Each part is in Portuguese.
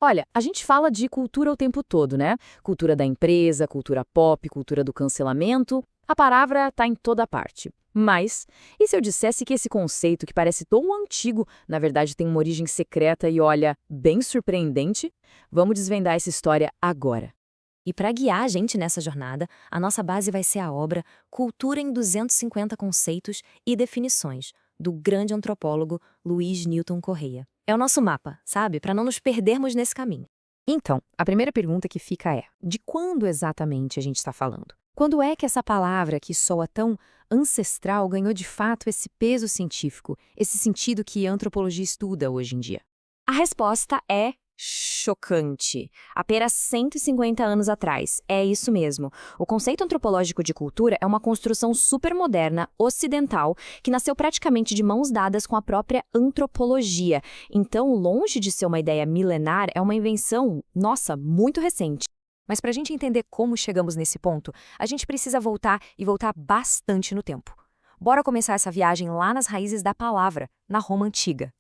Olha, a gente fala de cultura o tempo todo, né? Cultura da empresa, cultura pop, cultura do cancelamento. A palavra está em toda parte. Mas, e se eu dissesse que esse conceito, que parece tão antigo, na verdade tem uma origem secreta e, olha, bem surpreendente? Vamos desvendar essa história agora. E para guiar a gente nessa jornada, a nossa base vai ser a obra Cultura em 250 Conceitos e Definições, do grande antropólogo Luiz Newton Correia. É o nosso mapa, sabe? Para não nos perdermos nesse caminho. Então, a primeira pergunta que fica é: de quando exatamente a gente está falando? Quando é que essa palavra que soa tão ancestral ganhou de fato esse peso científico, esse sentido que a antropologia estuda hoje em dia? A resposta é chocante. Apenas 150 anos atrás. É isso mesmo. O conceito antropológico de cultura é uma construção supermoderna, ocidental, que nasceu praticamente de mãos dadas com a própria antropologia. Então, longe de ser uma ideia milenar, é uma invenção, nossa, muito recente. Mas para a gente entender como chegamos nesse ponto, a gente precisa voltar e voltar bastante no tempo. Bora começar essa viagem lá nas raízes da palavra, na Roma Antiga.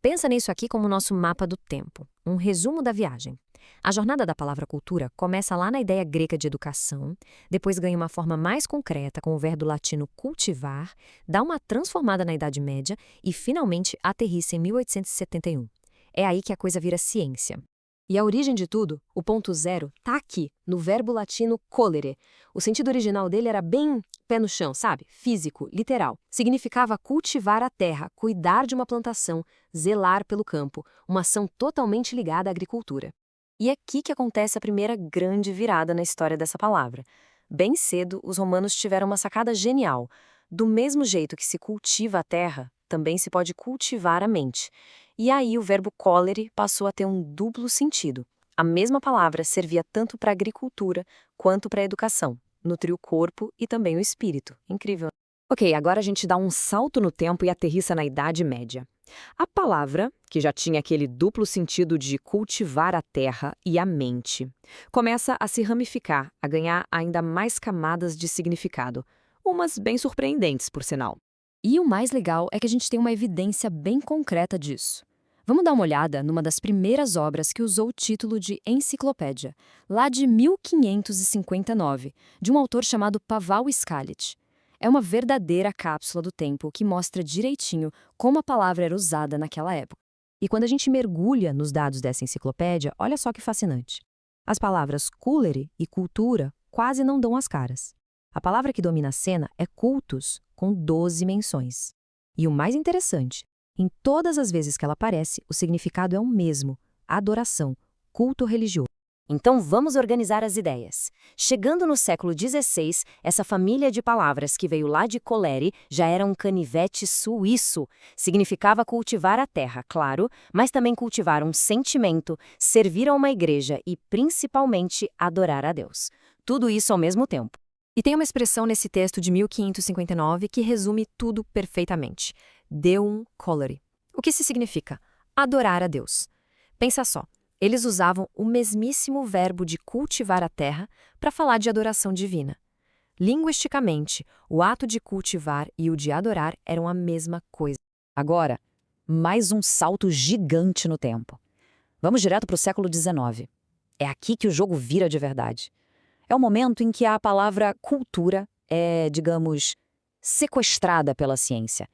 Pensa nisso aqui como nosso mapa do tempo, um resumo da viagem. A jornada da palavra cultura começa lá na ideia grega de educação, depois ganha uma forma mais concreta com o verbo latino cultivar, dá uma transformada na Idade Média e finalmente aterrissa em 1871. É aí que a coisa vira ciência. E a origem de tudo, o ponto zero, tá aqui, no verbo latino colere. O sentido original dele era bem pé no chão, sabe? Físico, literal. Significava cultivar a terra, cuidar de uma plantação, zelar pelo campo, uma ação totalmente ligada à agricultura. E é aqui que acontece a primeira grande virada na história dessa palavra. Bem cedo, os romanos tiveram uma sacada genial. Do mesmo jeito que se cultiva a terra, também se pode cultivar a mente. E aí o verbo colere passou a ter um duplo sentido. A mesma palavra servia tanto para a agricultura quanto para a educação. Nutria o corpo e também o espírito. Incrível. Ok, agora a gente dá um salto no tempo e aterrissa na Idade Média. A palavra, que já tinha aquele duplo sentido de cultivar a terra e a mente, começa a se ramificar, a ganhar ainda mais camadas de significado. Umas bem surpreendentes, por sinal. E o mais legal é que a gente tem uma evidência bem concreta disso. Vamos dar uma olhada numa das primeiras obras que usou o título de enciclopédia, lá de 1559, de um autor chamado Paval Scalit. É uma verdadeira cápsula do tempo que mostra direitinho como a palavra era usada naquela época. E quando a gente mergulha nos dados dessa enciclopédia, olha só que fascinante. As palavras culere e cultura quase não dão as caras. A palavra que domina a cena é cultus, com 12 menções. E o mais interessante, em todas as vezes que ela aparece, o significado é o mesmo: adoração, culto religioso. Então vamos organizar as ideias. Chegando no século XVI, essa família de palavras que veio lá de colere já era um canivete suíço. Significava cultivar a terra, claro, mas também cultivar um sentimento, servir a uma igreja e, principalmente, adorar a Deus. Tudo isso ao mesmo tempo. E tem uma expressão nesse texto de 1559 que resume tudo perfeitamente. Deum colere. O que isso significa? Adorar a Deus. Pensa só, eles usavam o mesmíssimo verbo de cultivar a terra para falar de adoração divina. Linguisticamente, o ato de cultivar e o de adorar eram a mesma coisa. Agora, mais um salto gigante no tempo. Vamos direto para o século XIX. É aqui que o jogo vira de verdade. É o momento em que a palavra cultura é, digamos, sequestrada pela ciência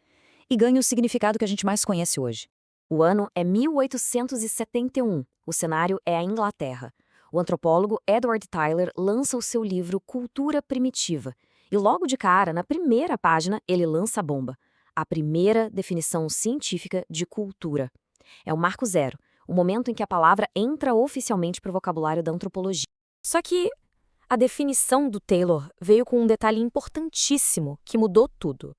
e ganha o significado que a gente mais conhece hoje. O ano é 1871. O cenário é a Inglaterra. O antropólogo Edward Tyler lança o seu livro Cultura Primitiva. E logo de cara, na primeira página, ele lança a bomba. A primeira definição científica de cultura. É o marco zero, o momento em que a palavra entra oficialmente para o vocabulário da antropologia. Só que a definição do Taylor veio com um detalhe importantíssimo que mudou tudo.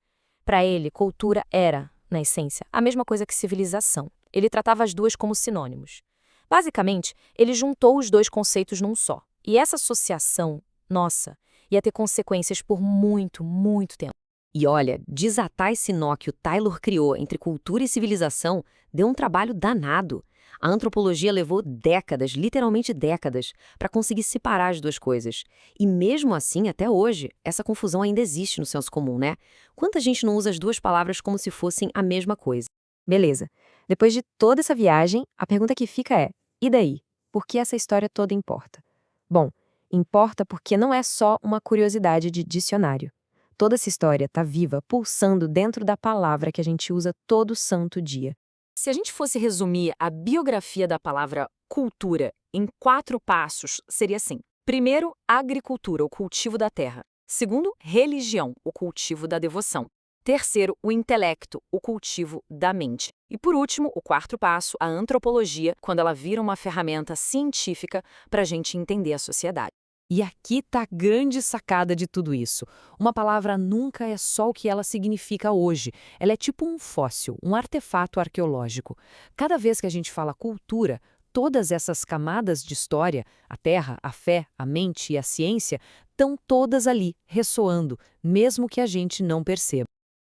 Para ele, cultura era, na essência, a mesma coisa que civilização. Ele tratava as duas como sinônimos. Basicamente, ele juntou os dois conceitos num só. E essa associação, nossa, ia ter consequências por muito, muito tempo. E olha, desatar esse nó que o Taylor criou entre cultura e civilização deu um trabalho danado. A antropologia levou décadas, literalmente décadas, para conseguir separar as duas coisas. E mesmo assim, até hoje, essa confusão ainda existe no senso comum, né? Quanta gente não usa as duas palavras como se fossem a mesma coisa? Beleza. Depois de toda essa viagem, a pergunta que fica é: e daí? por que essa história toda importa? Bom, importa porque não é só uma curiosidade de dicionário. Toda essa história está viva, pulsando dentro da palavra que a gente usa todo santo dia. Se a gente fosse resumir a biografia da palavra cultura em 4 passos, seria assim. Primeiro, agricultura, o cultivo da terra. Segundo, religião, o cultivo da devoção. Terceiro, o intelecto, o cultivo da mente. E por último, o 4º passo, a antropologia, quando ela vira uma ferramenta científica para a gente entender a sociedade. E aqui está a grande sacada de tudo isso. Uma palavra nunca é só o que ela significa hoje. Ela é tipo um fóssil, um artefato arqueológico. Cada vez que a gente fala cultura, todas essas camadas de história, a terra, a fé, a mente e a ciência, estão todas ali, ressoando, mesmo que a gente não perceba.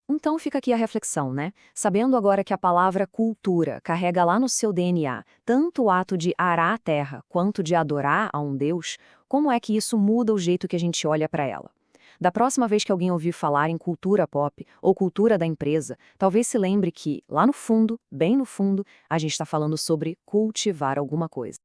Então fica aqui a reflexão, né? Sabendo agora que a palavra cultura carrega lá no seu DNA tanto o ato de arar a terra quanto de adorar a um Deus, como é que isso muda o jeito que a gente olha para ela? Da próxima vez que alguém ouvir falar em cultura pop ou cultura da empresa, talvez se lembre que, lá no fundo, bem no fundo, a gente está falando sobre cultivar alguma coisa.